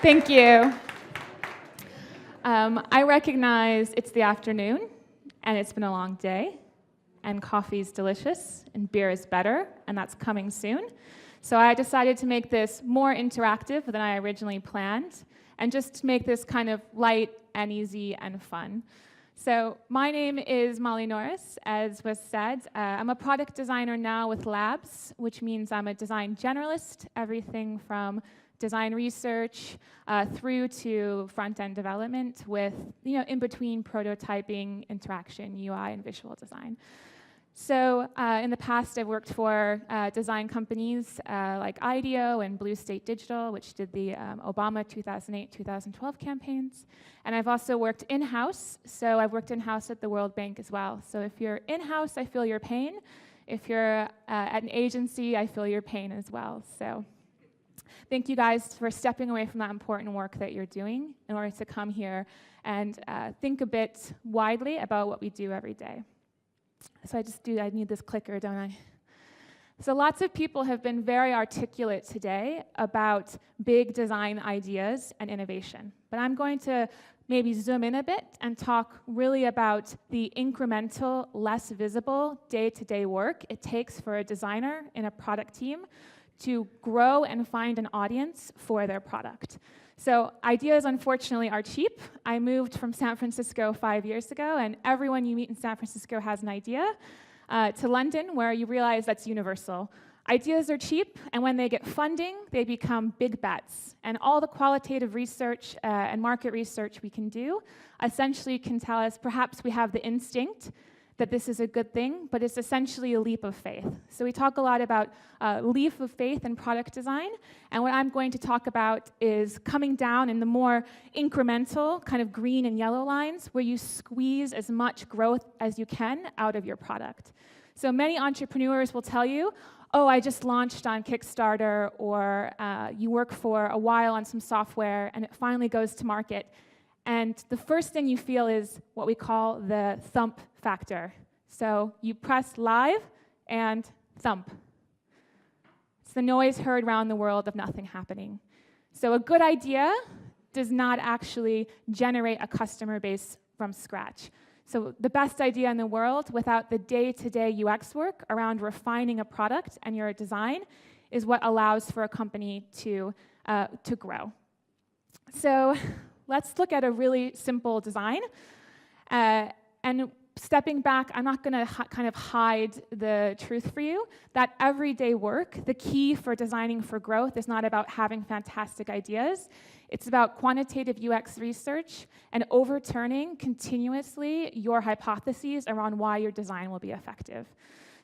Thank you. I recognize it's the afternoon, and it's been a long day, and coffee's delicious, and beer is better, and that's coming soon. So I decided to make this more interactive than I originally planned, and just to make this kind of light and easy and fun. So my name is Molly Norris, as was said. I'm a product designer now with labs, which means I'm a design generalist, everything from design research through to front-end development with, in between prototyping, interaction, UI, and visual design. So in the past, I've worked for design companies like IDEO and Blue State Digital, which did the Obama 2008-2012 campaigns. And I've also worked in-house. So I've worked in-house at the World Bank as well. So if you're in-house, I feel your pain. If you're at an agency, I feel your pain as well. So thank you guys for stepping away from that important work that you're doing in order to come here and think a bit widely about what we do every day. So I need this clicker, don't I? So lots of people have been very articulate today about big design ideas and innovation. But I'm going to maybe zoom in a bit and talk really about the incremental, less visible, day-to-day work it takes for a designer in a product team to grow and find an audience for their product. So ideas, unfortunately, are cheap. I moved from San Francisco 5 years ago, and everyone you meet in San Francisco has an idea, to London, where you realize that's universal. Ideas are cheap, and when they get funding, they become big bets. And all the qualitative research and market research we can do essentially can tell us perhaps we have the instinct that this is a good thing, but it's essentially a leap of faith. So we talk a lot about leap of faith in product design, and what I'm going to talk about is coming down in the more incremental, kind of green and yellow lines, where you squeeze as much growth as you can out of your product. So many entrepreneurs will tell you, oh, I just launched on Kickstarter, or you work for a while on some software, and it finally goes to market. And the first thing you feel is what we call the thump factor. So you press live and thump. It's the noise heard around the world of nothing happening. So a good idea does not actually generate a customer base from scratch. So the best idea in the world, without the day-to-day UX work around refining a product and your design, is what allows for a company to grow. So let's look at a really simple design. And stepping back, I'm not going to kind of hide the truth for you, that everyday work, the key for designing for growth is not about having fantastic ideas. It's about quantitative UX research and overturning continuously your hypotheses around why your design will be effective.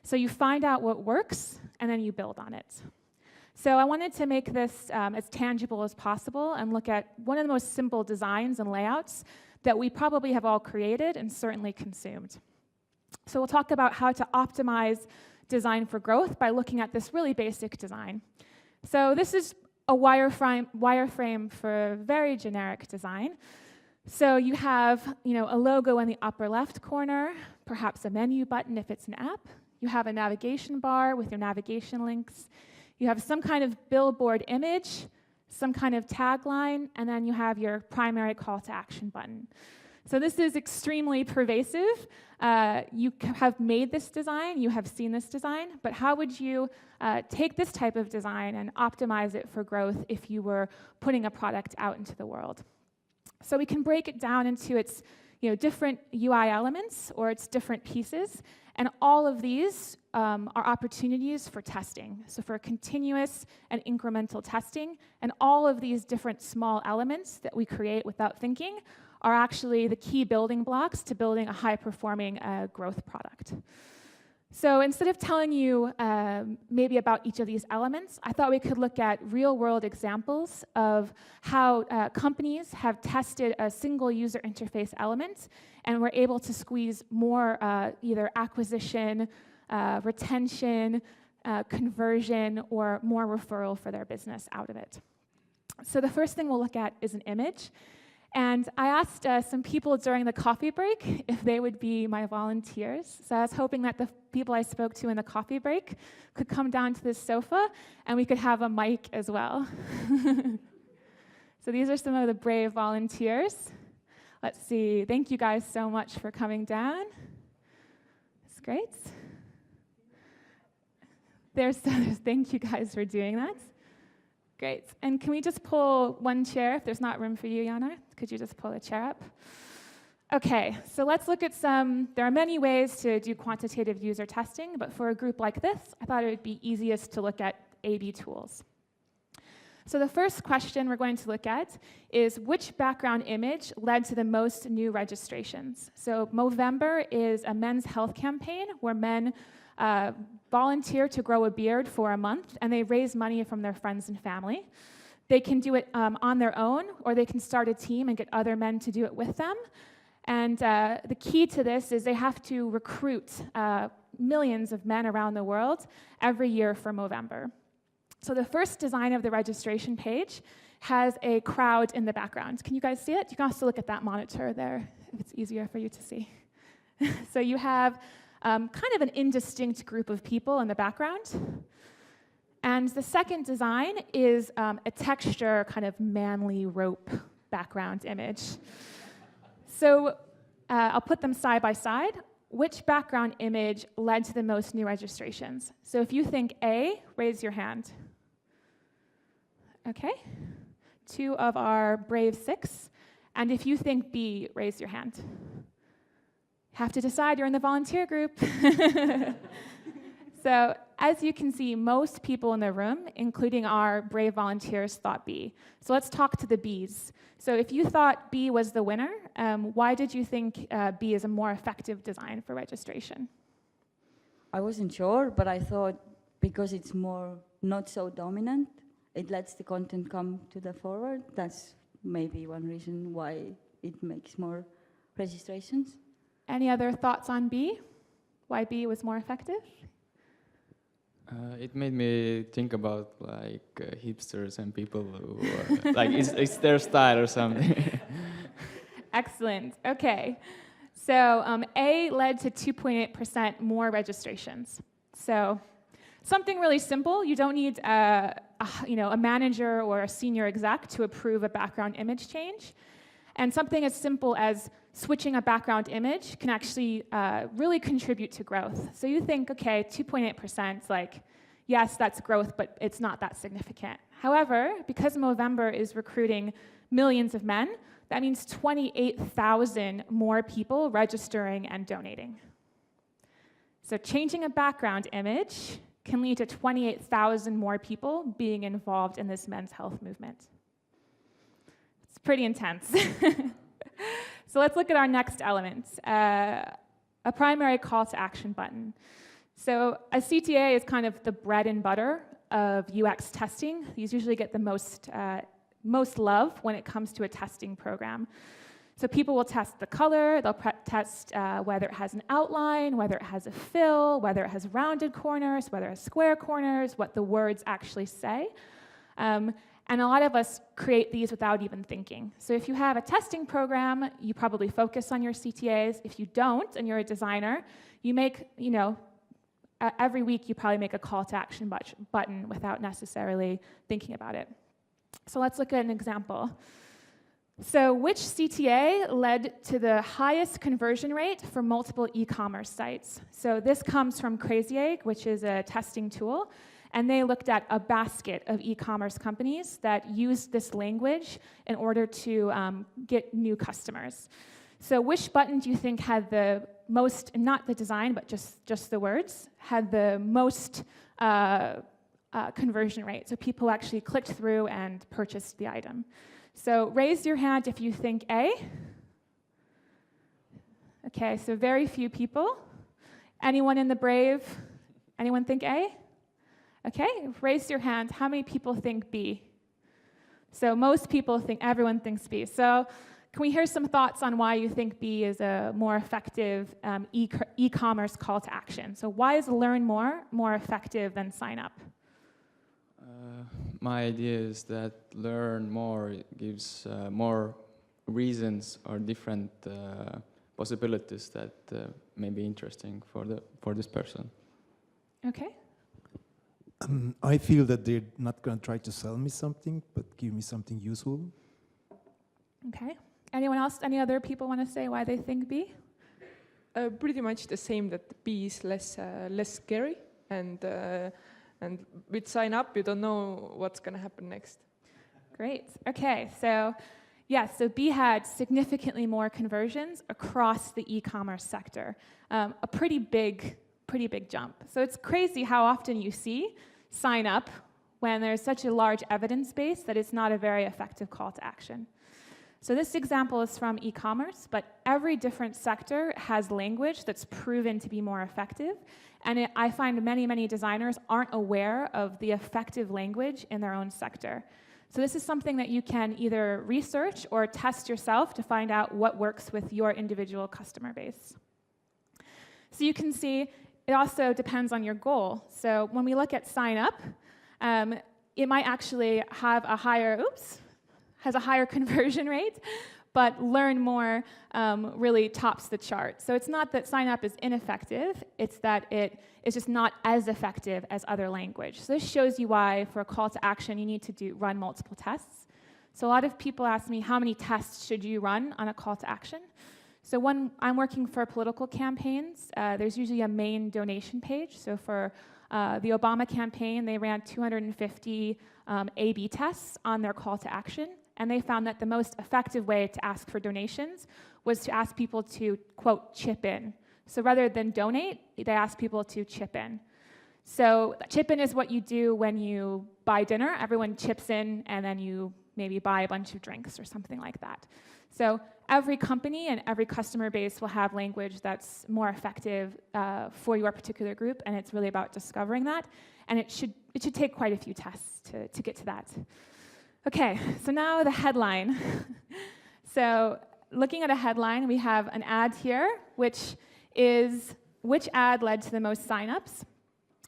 So you find out what works, and then you build on it. So I wanted to make this as tangible as possible and look at one of the most simple designs and layouts that we probably have all created and certainly consumed. So we'll talk about how to optimize design for growth by looking at this really basic design. So this is a wireframe for very generic design. So you have a logo in the upper left corner, perhaps a menu button if it's an app. You have a navigation bar with your navigation links. You have some kind of billboard image, some kind of tagline, and then you have your primary call to action button. So this is extremely pervasive. You have made this design, you have seen this design, but how would you take this type of design and optimize it for growth if you were putting a product out into the world? So we can break it down into its different UI elements or its different pieces, and all of these are opportunities for testing, so for continuous and incremental testing, and all of these different small elements that we create without thinking are actually the key building blocks to building a high-performing growth product. So instead of telling you maybe about each of these elements, I thought we could look at real-world examples of how companies have tested a single user interface element and were able to squeeze more either acquisition, retention, conversion, or more referral for their business out of it. So the first thing we'll look at is an image. And I asked some people during the coffee break if they would be my volunteers. So I was hoping that the people I spoke to in the coffee break could come down to this sofa and we could have a mic as well. So these are some of the brave volunteers. Let's see. Thank you guys so much for coming down. It's great. Thank you guys for doing that. Great. And can we just pull one chair? If there's not room for you, Jana, could you just pull a chair up? Okay, so let's look at there are many ways to do quantitative user testing, but for a group like this, I thought it would be easiest to look at A/B tools. So the first question we're going to look at is which background image led to the most new registrations? So Movember is a men's health campaign where men volunteer to grow a beard for a month, and they raise money from their friends and family. They can do it on their own, or they can start a team and get other men to do it with them. And the key to this is they have to recruit millions of men around the world every year for Movember. So the first design of the registration page has a crowd in the background. Can you guys see it? You can also look at that monitor there if it's easier for you to see. So you have kind of an indistinct group of people in the background. And the second design is a texture kind of manly rope background image. So I'll put them side by side. Which background image led to the most new registrations? So if you think A, raise your hand. Okay. 2 of our brave 6. And if you think B, raise your hand. Have to decide, you're in the volunteer group. So as you can see, most people in the room, including our brave volunteers, thought B. So let's talk to the Bs. So if you thought B was the winner, why did you think B is a more effective design for registration? I wasn't sure, but I thought because it's more not so dominant, it lets the content come to the forward. That's maybe one reason why it makes more registrations. Any other thoughts on B? Why B was more effective? It made me think about hipsters and people who are, it's their style or something. Excellent. Okay. So A led to 2.8% more registrations. So something really simple. You don't need a manager or a senior exec to approve a background image change. And something as simple as switching a background image can actually really contribute to growth. So you think, okay, 2.8%, yes, that's growth, but it's not that significant. However, because Movember is recruiting millions of men, that means 28,000 more people registering and donating. So changing a background image can lead to 28,000 more people being involved in this men's health movement. It's pretty intense. So let's look at our next element, a primary call to action button. So a CTA is kind of the bread and butter of UX testing. These usually get the most love when it comes to a testing program. So people will test the color, they'll test whether it has an outline, whether it has a fill, whether it has rounded corners, whether it has square corners, what the words actually say. And a lot of us create these without even thinking. So if you have a testing program, you probably focus on your CTAs. If you don't, and you're a designer, you make, every week you probably make a call to action button without necessarily thinking about it. So let's look at an example. So which CTA led to the highest conversion rate for multiple e-commerce sites? So this comes from Crazy Egg, which is a testing tool. And they looked at a basket of e-commerce companies that used this language in order to get new customers. So which button do you think had the most, not the design, but just the words, had the most conversion rate? So people actually clicked through and purchased the item. So raise your hand if you think A. Okay, so very few people. Anyone in the brave? Anyone think A? Okay, raise your hand. How many people think B? So most people think, everyone thinks B. So can we hear some thoughts on why you think B is a more effective e-commerce call to action? So why is learn more effective than sign up? My idea is that learn more gives more reasons or different possibilities that may be interesting for this person. Okay. I feel that they're not going to try to sell me something, but give me something useful. Okay. Anyone else? Any other people want to say why they think B? Pretty much the same, that B is less scary, and with sign up, you don't know what's going to happen next. Great. Okay. So, yes, so B had significantly more conversions across the e-commerce sector. A pretty big jump. So it's crazy how often you see sign up when there's such a large evidence base that it's not a very effective call to action. So this example is from e-commerce, but every different sector has language that's proven to be more effective. And I find many designers aren't aware of the effective language in their own sector. So this is something that you can either research or test yourself to find out what works with your individual customer base. So you can see it also depends on your goal. So when we look at sign up, it might actually have a higher, has a higher conversion rate, but learn more really tops the chart. So it's not that sign up is ineffective, it's that it is just not as effective as other language. So this shows you why for a call to action you need to run multiple tests. So a lot of people ask me, how many tests should you run on a call to action? So when I'm working for political campaigns, there's usually a main donation page. So for the Obama campaign, they ran 250 A/B tests on their call to action. And they found that the most effective way to ask for donations was to ask people to, quote, chip in. So rather than donate, they asked people to chip in. So chip in is what you do when you buy dinner. Everyone chips in, and then you maybe buy a bunch of drinks or something like that. So every company and every customer base will have language that's more effective for your particular group, and it's really about discovering that. And it should take quite a few tests to get to that. Okay, so now the headline. So looking at a headline, we have an ad here, which ad led to the most signups?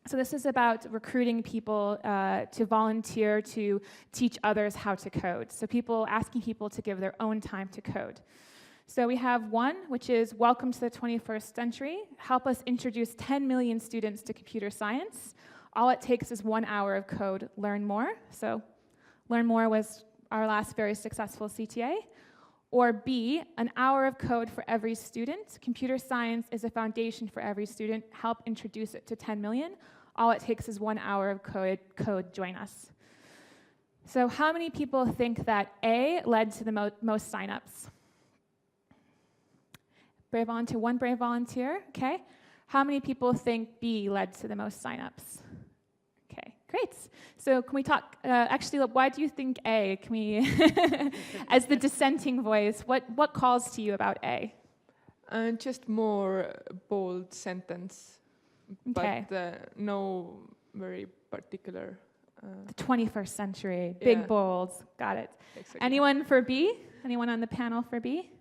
So this is about recruiting people to volunteer to teach others how to code. So asking people to give their own time to code. So we have one, which is Welcome to the 21st Century. Help us introduce 10 million students to computer science. All it takes is 1 hour of code. Learn more. So Learn More was our last very successful CTA. Or B, an hour of code for every student. Computer science is a foundation for every student. Help introduce it to 10 million. All it takes is 1 hour of code. Join us. So how many people think that A led to the most signups? Brave volunteer, one brave volunteer, okay. How many people think B led to the most signups? Okay, great. So can we talk, actually, why do you think A? Can we, as the dissenting voice, what calls to you about A? Just more bold sentence, okay. But no very particular. The 21st century, big, bold, got it. Exactly. Anyone for B? Anyone on the panel for B?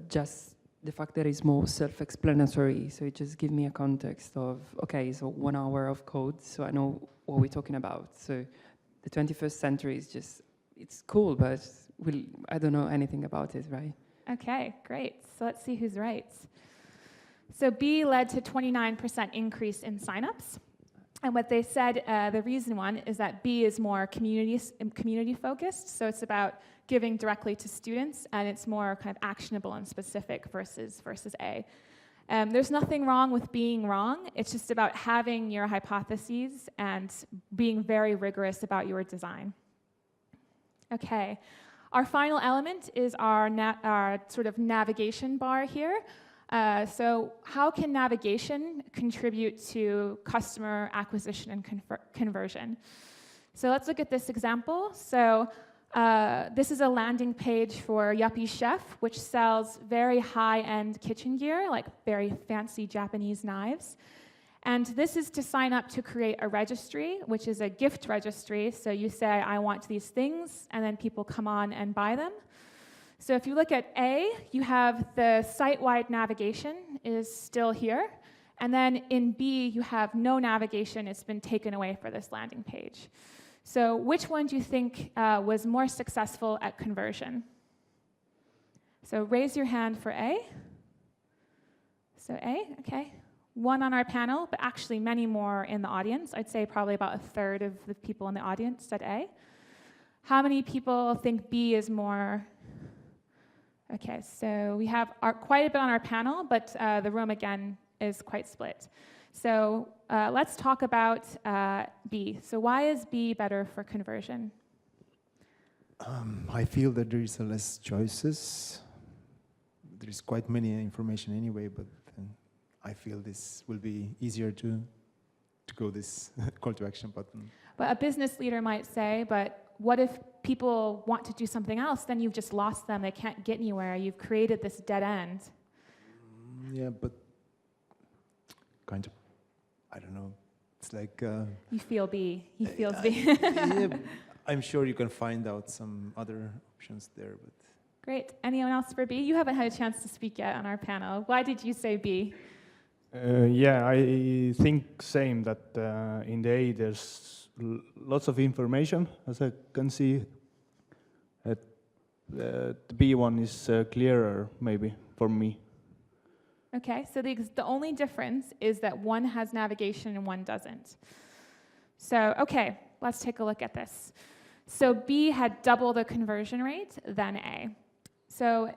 Just the fact that it's more self-explanatory, so it just gives me a context of, okay, so 1 hour of code, so I know what we're talking about. So the 21st century is just, it's cool, but I don't know anything about it, right? Okay, great. So let's see who's right. So B led to 29% increase in signups. And what they said, the reason one is that B is more community focused, so it's about giving directly to students, and it's more kind of actionable and specific versus A. There's nothing wrong with being wrong. It's just about having your hypotheses and being very rigorous about your design. Okay, our final element is our sort of navigation bar here. So how can navigation contribute to customer acquisition and conversion? So let's look at this example. So this is a landing page for Yuppie Chef, which sells very high-end kitchen gear, like very fancy Japanese knives. And this is to sign up to create a registry, which is a gift registry. So you say, I want these things, and then people come on and buy them. So if you look at A, you have the site-wide navigation is still here. And then in B, you have no navigation. It's been taken away for this landing page. So which one do you think was more successful at conversion? So raise your hand for A. So A, okay. One on our panel, but actually many more in the audience. I'd say probably about a third of the people in the audience said A. How many people think B is more? Okay, so we have quite a bit on our panel, but the room again is quite split. So let's talk about B. So why is B better for conversion? I feel that there is less choices. There is quite many information anyway, but I feel this will be easier to go this call to action button. But a business leader might say, but what if people want to do something else? Then you've just lost them. They can't get anywhere. You've created this dead end. Yeah, but kind of, I don't know. It's like... You feel B. He feels B. Yeah, I'm sure you can find out some other options there, but... Great. Anyone else for B? You haven't had a chance to speak yet on our panel. Why did you say B? Yeah, I think same that in the A there's lots of information, as I can see. The B one is clearer, maybe, for me. Okay, so the only difference is that one has navigation and one doesn't. So, okay, let's take a look at this. So B had double the conversion rate than A. So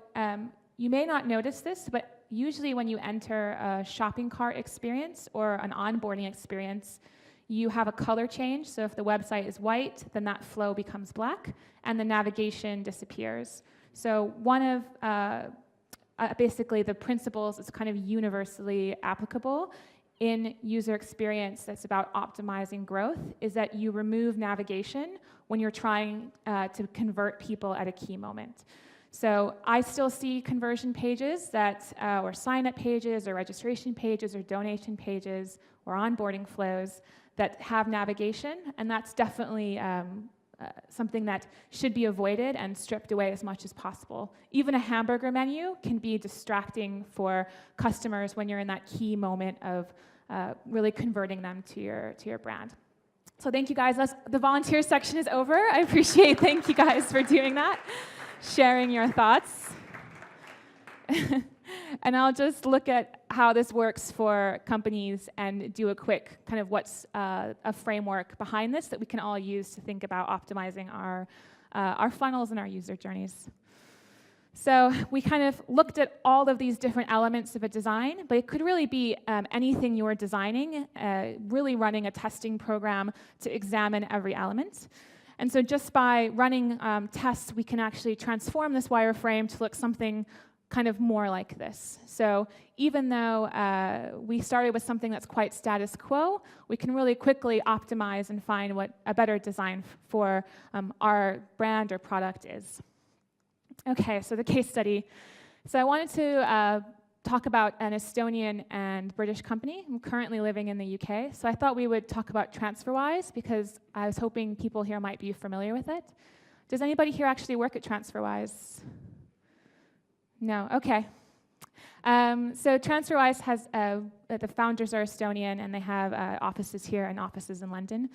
you may not notice this, but usually when you enter a shopping cart experience or an onboarding experience, you have a color change. So if the website is white, then that flow becomes black, and the navigation disappears. So one of basically the principles is kind of universally applicable in user experience that's about optimizing growth is that you remove navigation when you're trying to convert people at a key moment. So I still see conversion pages that, or sign-up pages, or registration pages, or donation pages, or onboarding flows that have navigation, and that's definitely something that should be avoided and stripped away as much as possible. Even a hamburger menu can be distracting for customers when you're in that key moment of really converting them to your brand. So thank you guys. The volunteer section is over. I appreciate, thank you guys for doing that, sharing your thoughts. And I'll just look at how this works for companies and do a quick kind of what's a framework behind this that we can all use to think about optimizing our funnels and our user journeys. So we kind of looked at all of these different elements of a design, but it could really be anything you're designing, really running a testing program to examine every element. And so just by running tests, we can actually transform this wireframe to look something kind of more like this. So even though we started with something that's quite status quo, we can really quickly optimize and find what a better design for our brand or product is. Okay, so the case study. So I wanted to talk about an Estonian and British company. I'm currently living in the UK, so I thought we would talk about TransferWise because I was hoping people here might be familiar with it. Does anybody here actually work at TransferWise? No, okay. So TransferWise has, the founders are Estonian and they have offices here and offices in London.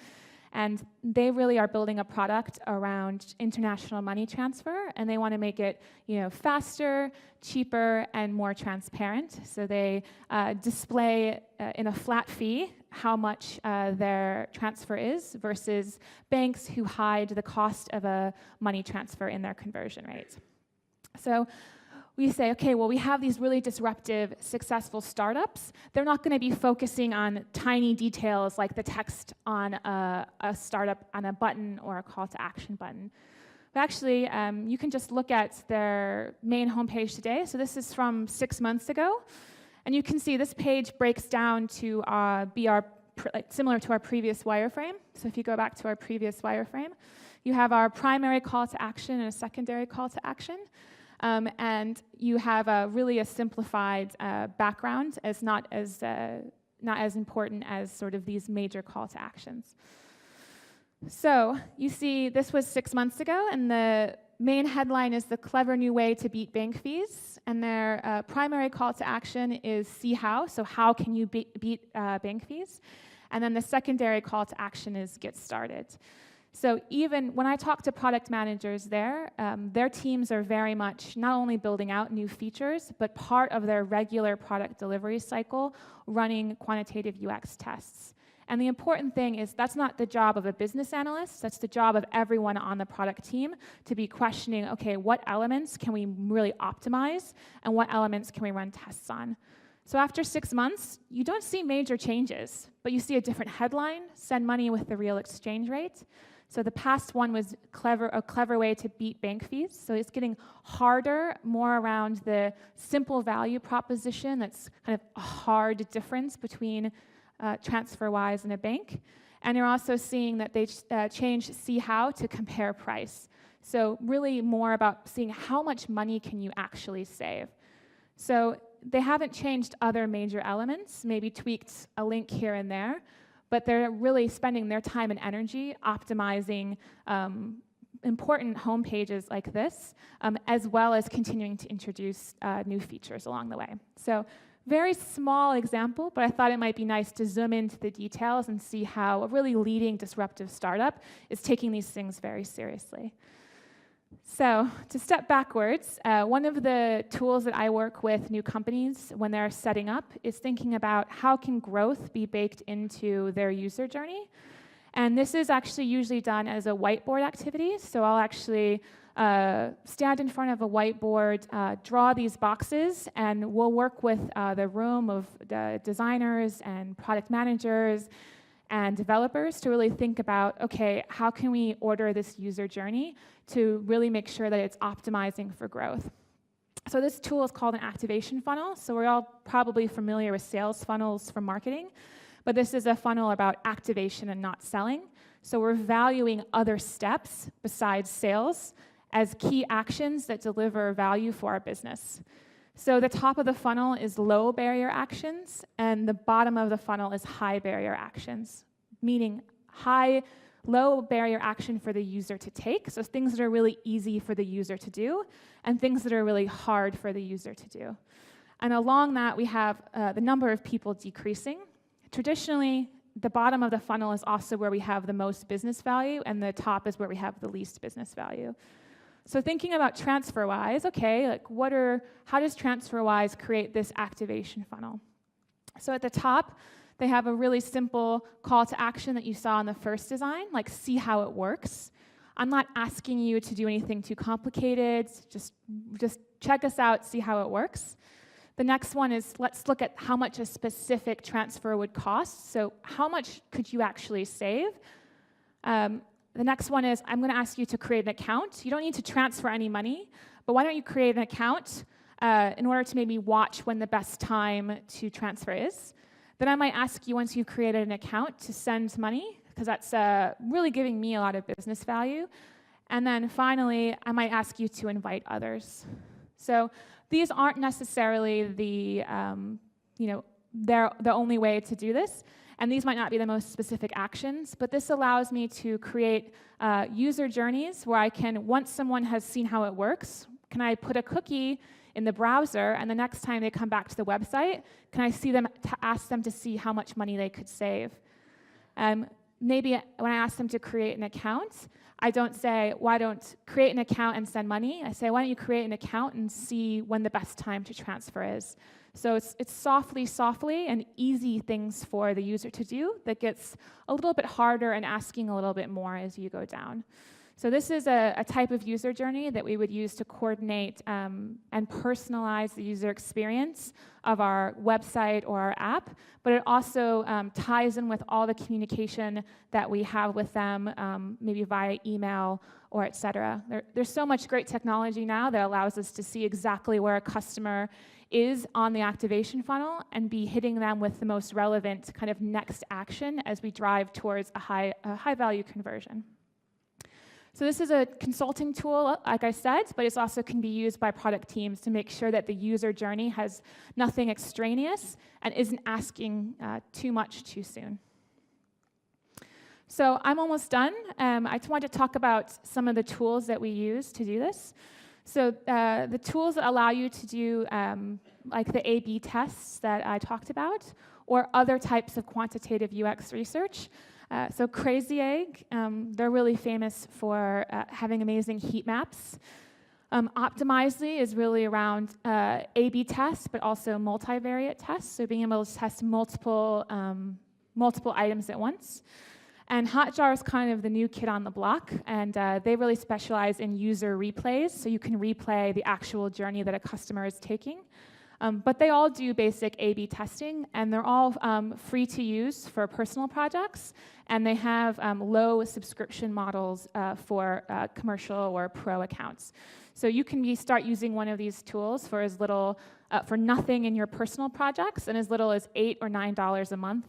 And they really are building a product around international money transfer, and they want to make it, faster, cheaper, and more transparent. So they display in a flat fee how much their transfer is versus banks who hide the cost of a money transfer in their conversion rate. So we say, okay, well, we have these really disruptive, successful startups. They're not going to be focusing on tiny details like the text on a startup on a button or a call to action button. But actually, you can just look at their main homepage today. So this is from 6 months ago. And you can see this page breaks down to be similar to our previous wireframe. So if you go back to our previous wireframe, you have our primary call to action and a secondary call to action. And you have really a simplified background as not as important as sort of these major call to actions. So you see this was 6 months ago, and the main headline is the clever new way to beat bank fees. And their primary call to action is see how, so how can you beat bank fees? And then the secondary call to action is get started. So even when I talk to product managers there, their teams are very much not only building out new features, but part of their regular product delivery cycle running quantitative UX tests. And the important thing is that's not the job of a business analyst, that's the job of everyone on the product team to be questioning, okay, what elements can we really optimize and what elements can we run tests on? So after 6 months, you don't see major changes, but you see a different headline, send money with the real exchange rate. So the past one was a clever way to beat bank fees. So it's getting harder, more around the simple value proposition. That's kind of a hard difference between TransferWise and a bank. And you're also seeing that they changed see how to compare price. So really more about seeing how much money can you actually save. So they haven't changed other major elements, maybe tweaked a link here and there, but they're really spending their time and energy optimizing important home pages like this, as well as continuing to introduce new features along the way. So very small example, but I thought it might be nice to zoom into the details and see how a really leading disruptive startup is taking these things very seriously. So to step backwards, one of the tools that I work with new companies when they're setting up is thinking about how can growth be baked into their user journey. And this is actually usually done as a whiteboard activity. So I'll actually stand in front of a whiteboard, draw these boxes, and we'll work with the room of the designers and product managers and developers to really think about, okay, how can we order this user journey to really make sure that it's optimizing for growth. So this tool is called an activation funnel. So we're all probably familiar with sales funnels from marketing, but this is a funnel about activation and not selling. So we're valuing other steps besides sales as key actions that deliver value for our business. So the top of the funnel is low barrier actions, and the bottom of the funnel is high barrier actions, meaning low barrier action for the user to take, so things that are really easy for the user to do, and things that are really hard for the user to do. And along that, we have the number of people decreasing. Traditionally, the bottom of the funnel is also where we have the most business value, and the top is where we have the least business value. So thinking about TransferWise, okay, like how does TransferWise create this activation funnel? So at the top, they have a really simple call to action that you saw in the first design, like see how it works. I'm not asking you to do anything too complicated, just check us out, see how it works. The next one is let's look at how much a specific transfer would cost. So how much could you actually save? The next one is, I'm going to ask you to create an account. You don't need to transfer any money, but why don't you create an account in order to maybe watch when the best time to transfer is. Then I might ask you, once you've created an account, to send money, because that's really giving me a lot of business value. And then finally, I might ask you to invite others. So these aren't necessarily they're the only way to do this. And these might not be the most specific actions, but this allows me to create user journeys where I can, once someone has seen how it works, can I put a cookie in the browser, and the next time they come back to the website, can I see them to ask them to see how much money they could save? Maybe when I ask them to create an account, I don't say, why don't create an account and send money? I say, why don't you create an account and see when the best time to transfer is? So it's softly and easy things for the user to do that gets a little bit harder and asking a little bit more as you go down. So this is a type of user journey that we would use to coordinate and personalize the user experience of our website or our app, but it also ties in with all the communication that we have with them, maybe via email or et cetera. There's so much great technology now that allows us to see exactly where a customer is on the activation funnel and be hitting them with the most relevant kind of next action as we drive towards a high value conversion. So this is a consulting tool, like I said, but it also can be used by product teams to make sure that the user journey has nothing extraneous and isn't asking too much too soon. So I'm almost done. I just want to talk about some of the tools that we use to do this. So the tools that allow you to do like the A/B tests that I talked about, or other types of quantitative UX research. So Crazy Egg, they're really famous for having amazing heat maps. Optimizely is really around A/B tests, but also multivariate tests. So being able to test multiple multiple items at once. And Hotjar is kind of the new kid on the block, and they really specialize in user replays, so you can replay the actual journey that a customer is taking. But they all do basic A/B testing, and they're all free to use for personal projects, and they have low subscription models for commercial or pro accounts. So you can start using one of these tools for as little, for nothing in your personal projects, and as little as $8 or $9 a month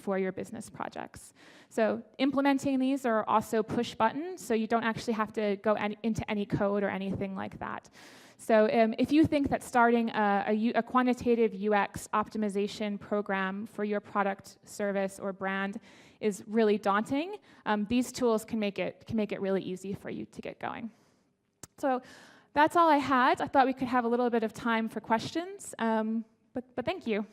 for your business projects. So implementing these are also push buttons, so you don't actually have to go into any code or anything like that. So if you think that starting a quantitative UX optimization program for your product, service, or brand is really daunting, these tools can make it really easy for you to get going. So that's all I had. I thought we could have a little bit of time for questions, but thank you.